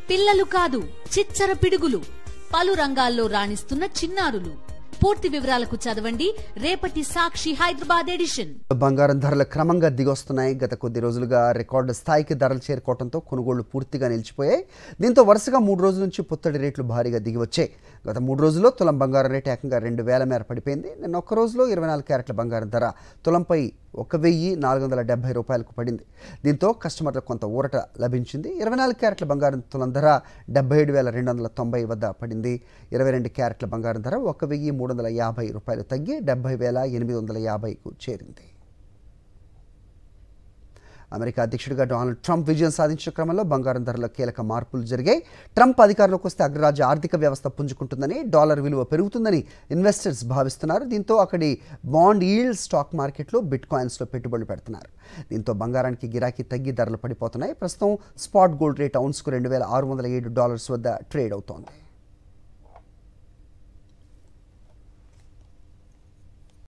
పిల్లలు కాదు చిచ్చర పిడుగులు, పలు రంగాల్లో రాణిస్తున్న చిన్నారులు. పూర్తి వివరాలకు చదవండి రేపటి సాక్షి హైదరాబాద్ ఎడిషన్. బంగారం ధరలు క్రమంగా దిగొస్తున్నాయి. గత కొద్ది రోజులుగా రికార్డు స్థాయికి ధరలు చేరుకోవడంతో కొనుగోళ్లు పూర్తిగా నిలిచిపోయాయి. దీంతో వరుసగా 3 రోజుల నుంచి పుత్తడి రేట్లు భారీగా దిగి వచ్చాయి. గత 3 రోజుల్లో తులం బంగారం రేటు ఏకంగా 2000 మేర పడిపోయింది. నిన్న ఒక్క రోజులో 24 క్యారెట్ల బంగారం ధర తులంపై 1470 రూపాయలకు పడింది. దీంతో కస్టమర్లకు కొంత ఊరట లభించింది. 24 క్యారెట్ల బంగారం తులం ధర 77,290 వద్ద పడింది. 22 క్యారెట్ల బంగారం ధర 1350 రూపాయలు తగ్గి 70,850కు చేరింది. అమెరికా అధ్యక్షుడిగా డొనాల్డ్ ట్రంప్ విజయం సాధించిన క్రమంలో బంగారం ధరలో కీలక మార్పులు జరిగాయి. ట్రంప్ అధికారంలోకి వస్తే అగ్రరాజ్య ఆర్థిక వ్యవస్థ పుంజుకుంటుందని, డాలర్ విలువ పెరుగుతుందని ఇన్వెస్టర్స్ భావిస్తున్నారు. దీంతో అక్కడి బాండ్ ఈల్డ్, స్టాక్ మార్కెట్లో, బిట్ కాయిన్స్లో పెట్టుబడులు పెడుతున్నారు. దీంతో బంగారానికి గిరాకీ తగ్గి ధరలు పడిపోతున్నాయి. ప్రస్తుతం స్పాట్ గోల్డ్ రేట్ ఔన్స్కు $2,607 వద్ద ట్రేడ్ అవుతోంది.